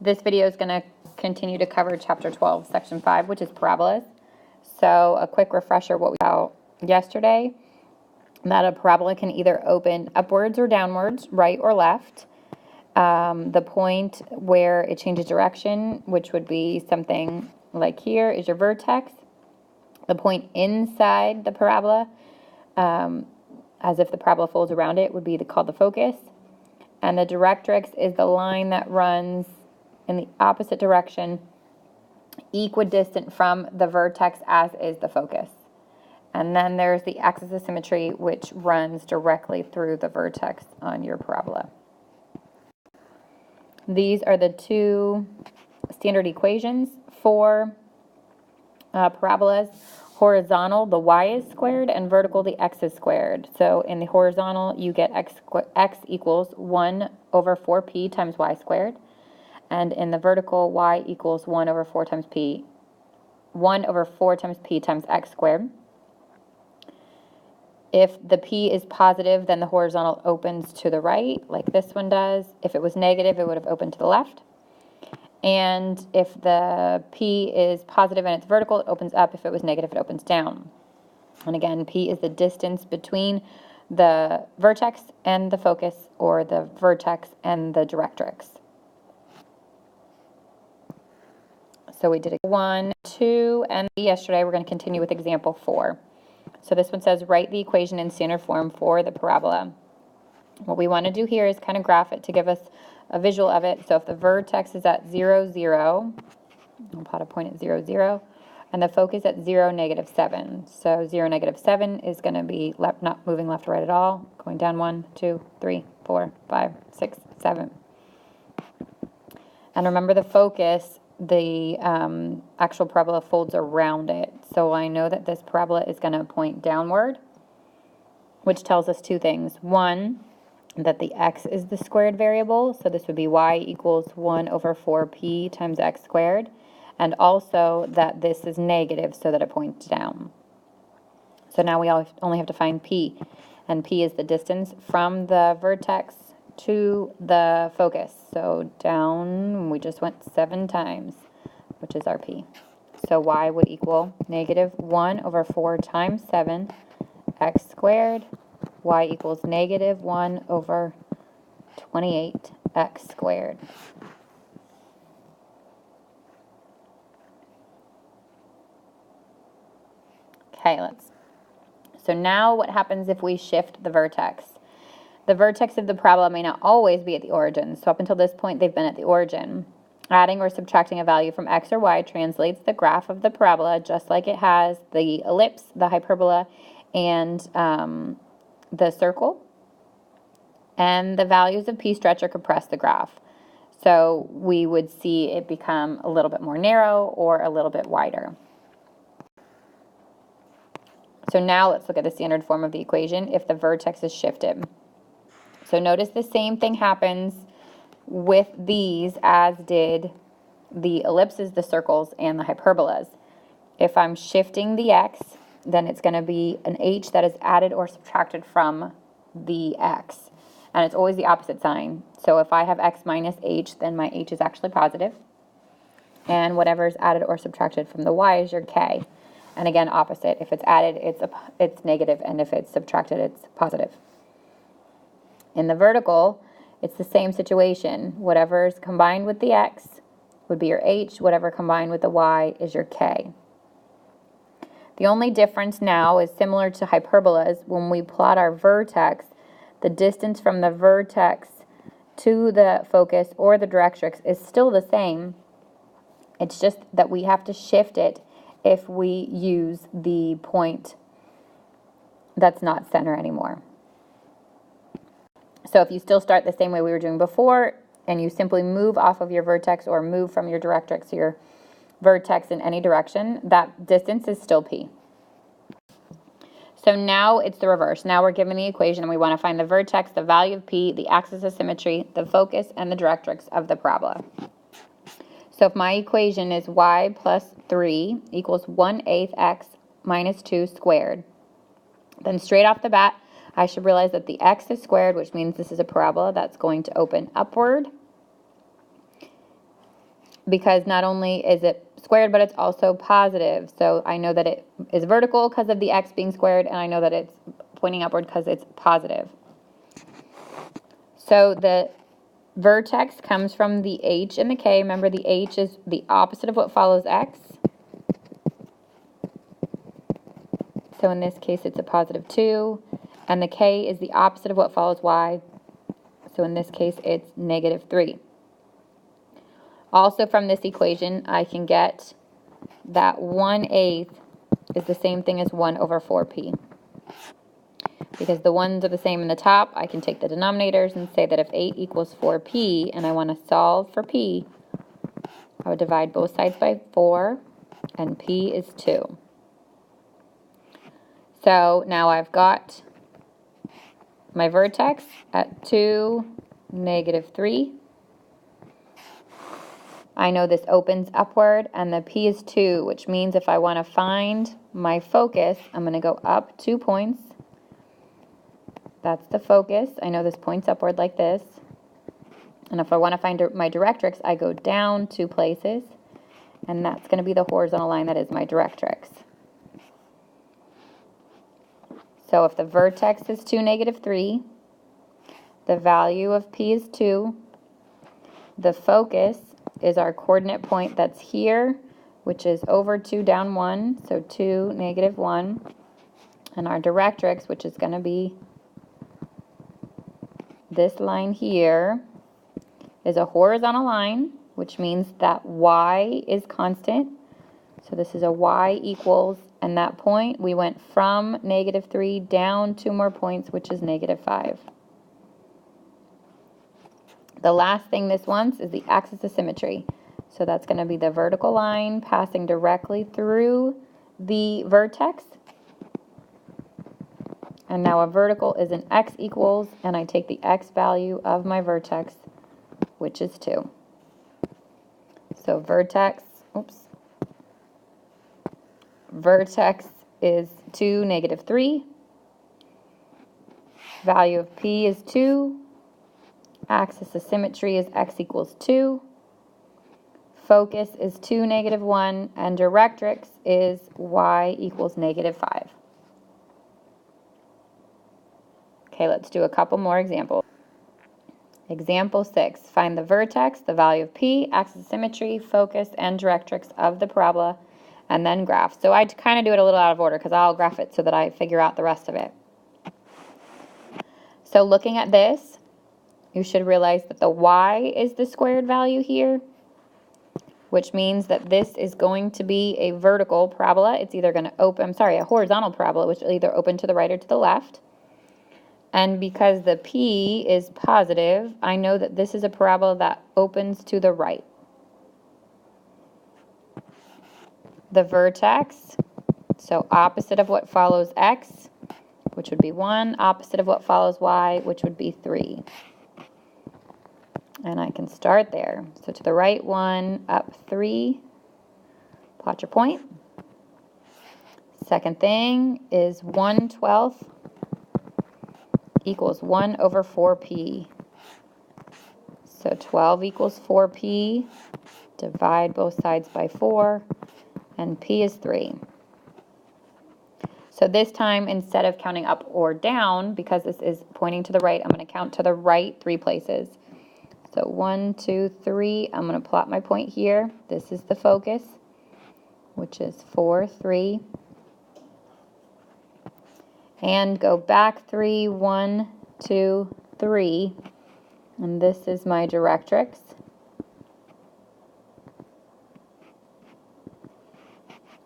This video is going to continue to cover Chapter 12, Section 5, which is parabolas. So a quick refresher what we saw yesterday, that a parabola can either open upwards or downwards, right or left. The point where it changes direction, which would be something like here, is your vertex. The point inside the parabola, as if the parabola folds around it, would be called the focus. And the directrix is the line that runs in the opposite direction, equidistant from the vertex, as is the focus. And then there's the axis of symmetry, which runs directly through the vertex on your parabola. These are the two standard equations for parabolas. Horizontal, the y is squared, and vertical, the x is squared. So in the horizontal, you get x equals 1 over 4p times y squared. And in the vertical, y equals 1 over 4 times p times x squared. If the p is positive, then the horizontal opens to the right, like this one does. If it was negative, it would have opened to the left. And if the p is positive and it's vertical, it opens up. If it was negative, it opens down. And again, p is the distance between the vertex and the focus, or the vertex and the directrix. So we did 1, 2, and yesterday we're going to continue with example 4. So this one says, write the equation in standard form for the parabola. What we want to do here is kind of graph it to give us a visual of it. So if the vertex is at 0, 0, I'll plot a point at 0, 0, and the focus at 0, negative 7. So 0, negative 7 is going to be not moving left or right at all, going down 1, 2, 3, 4, 5, 6, 7. And remember, the focus, the actual parabola folds around it. So I know that this parabola is going to point downward, which tells us two things. One, that the x is the squared variable, so this would be y equals 1 over 4p times x squared, and also that this is negative, so that it points down. So now we only have to find p, and p is the distance from the vertex to the focus. So down, we just went 7 times, which is our p. So y would equal negative 1 over 4 times 7 x squared. Y equals negative 1 over 28 x squared. Okay, so now what happens if we shift the vertex? The vertex of the parabola may not always be at the origin, so up until this point they've been at the origin. Adding or subtracting a value from x or y translates the graph of the parabola just like it has the ellipse, the hyperbola, and the circle. And the values of p stretch or compress the graph. So we would see it become a little bit more narrow or a little bit wider. So now let's look at the standard form of the equation if the vertex is shifted. So notice the same thing happens with these as did the ellipses, the circles, and the hyperbolas. If I'm shifting the x, then it's going to be an h that is added or subtracted from the x. And it's always the opposite sign. So if I have x minus h, then my h is actually positive. And whatever is added or subtracted from the y is your k. And again, opposite. If it's added, it's negative, and if it's subtracted, it's positive. In the vertical, it's the same situation. Whatever is combined with the x would be your h. Whatever combined with the y is your k. The only difference now is similar to hyperbolas. When we plot our vertex, the distance from the vertex to the focus or the directrix is still the same. It's just that we have to shift it if we use the point that's not center anymore. So if you still start the same way we were doing before, and you simply move off of your vertex or move from your directrix to your vertex in any direction, that distance is still p. So now it's the reverse. Now we're given the equation and we want to find the vertex, the value of p, the axis of symmetry, the focus, and the directrix of the parabola. So if my equation is y plus 3 equals 1/8 x minus 2 squared, then straight off the bat, I should realize that the x is squared, which means this is a parabola that's going to open upward. because not only is it squared, but it's also positive. So I know that it is vertical because of the x being squared, and I know that it's pointing upward because it's positive. So the vertex comes from the h and the k. Remember, the h is the opposite of what follows x. So in this case, it's a positive 2. And the k is the opposite of what follows y. So in this case, it's negative 3. Also from this equation, I can get that 1/8 is the same thing as 1 over 4p. Because the ones are the same in the top, I can take the denominators and say that if 8 equals 4p, and I want to solve for p, I would divide both sides by 4, and p is 2. So now I've got my vertex at 2, negative 3. I know this opens upward, and the p is 2, which means if I want to find my focus, I'm going to go up 2 points. That's the focus. I know this points upward like this. And if I want to find my directrix, I go down 2 places, and that's going to be the horizontal line that is my directrix. So if the vertex is 2, negative 3, the value of p is 2, the focus is our coordinate point that's here, which is over 2, down 1, so 2, negative 1, and our directrix, which is going to be this line here, is a horizontal line, which means that y is constant. So this is a y equals, and that point, we went from negative 3 down 2 more points, which is negative 5. The last thing this wants is the axis of symmetry. So that's going to be the vertical line passing directly through the vertex. And now a vertical is an x equals, and I take the x value of my vertex, which is 2. So vertex is 2, negative 3. Value of p is 2. Axis of symmetry is x equals 2. Focus is 2, negative 1. And directrix is y equals negative 5. Okay, let's do a couple more examples. Example 6. Find the vertex, the value of p, axis of symmetry, focus, and directrix of the parabola, and then graph. So I kind of do it a little out of order because I'll graph it so that I figure out the rest of it. So looking at this, you should realize that the y is the squared value here, which means that this is going to be a vertical parabola. It's either going to open, a horizontal parabola, which will either open to the right or to the left. And because the p is positive, I know that this is a parabola that opens to the right. The vertex, so opposite of what follows x, which would be 1, opposite of what follows y, which would be 3. And I can start there. So to the right 1, up 3, plot your point. Second thing is 1/12 equals 1 over 4p. So 12 equals 4p, divide both sides by 4, and p is 3. So this time, instead of counting up or down, because this is pointing to the right, I'm going to count to the right 3 places. So 1, 2, 3, I'm going to plot my point here. This is the focus, which is 4, 3. And go back 3, 1, 2, 3. And this is my directrix.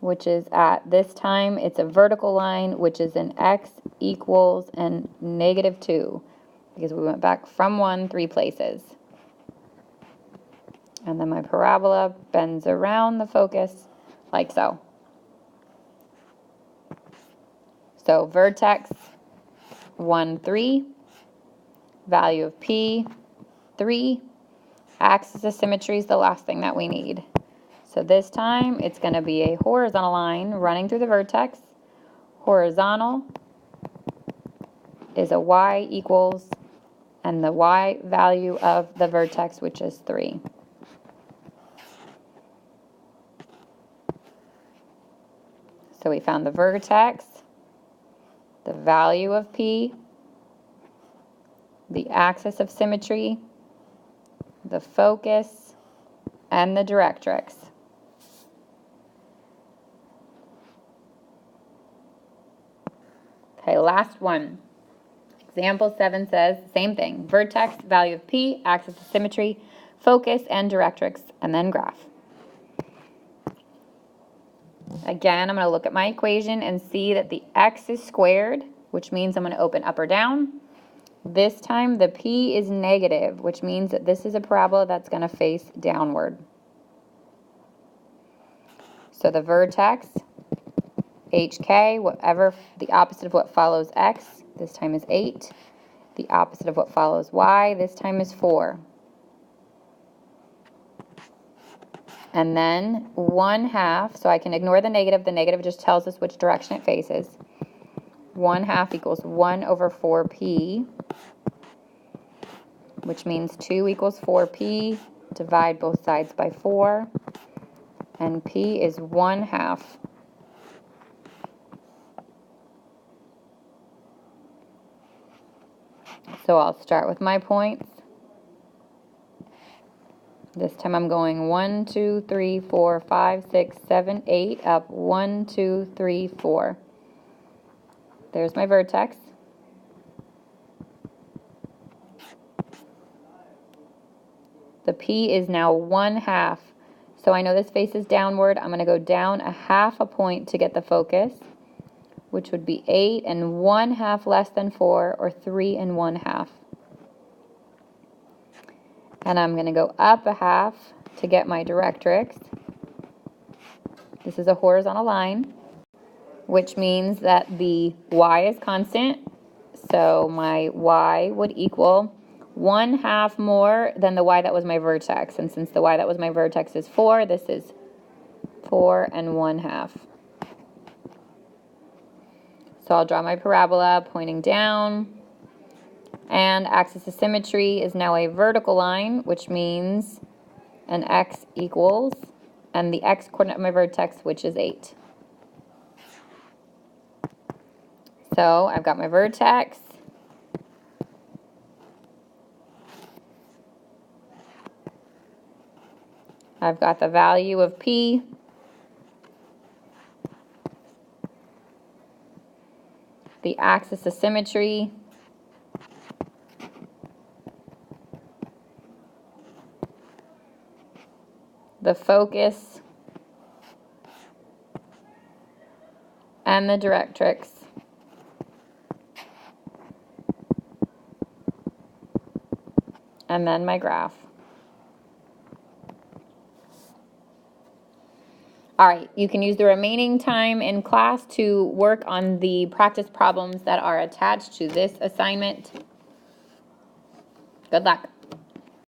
Which is at this time, it's a vertical line, which is an x equals and negative 2. Because we went back from 1 3 places. And then my parabola bends around the focus like so. So vertex 1, 3, value of p 3, axis of symmetry is the last thing that we need. So this time it's going to be a horizontal line running through the vertex. Horizontal is a y equals, and the y value of the vertex, which is 3. So we found the vertex, the value of P, the axis of symmetry, the focus, and the directrix. Okay, last one. Example 7 says, same thing. Vertex, value of P, axis of symmetry, focus, and directrix, and then graph. Again, I'm going to look at my equation and see that the x is squared, which means I'm going to open up or down. This time the P is negative, which means that this is a parabola that's going to face downward. So the vertex, HK, whatever the opposite of what follows x, this time is 8. The opposite of what follows y, this time is 4. And then 1/2, so I can ignore the negative. The negative just tells us which direction it faces. 1/2 equals 1 over 4p, which means 2 equals 4p. Divide both sides by 4, and p is 1/2. So I'll start with my points. This time I'm going 1, 2, 3, 4, 5, 6, 7, 8, up 1, 2, 3, 4. There's my vertex. The P is now 1/2. So I know this faces downward. I'm going to go down 1/2 point to get the focus, which would be 8 and 1/2 less than 4, or 3 and 1/2. And I'm going to go up 1/2 to get my directrix. This is a horizontal line, which means that the y is constant. So my y would equal 1/2 more than the y that was my vertex. And since the y that was my vertex is 4, this is 4 and 1/2. So I'll draw my parabola pointing down. And axis of symmetry is now a vertical line, which means an x equals, and the x coordinate of my vertex, which is 8. So I've got my vertex. I've got the value of P. The axis of symmetry. The focus. And the directrix. And then my graph. All right, you can use the remaining time in class to work on the practice problems that are attached to this assignment. Good luck.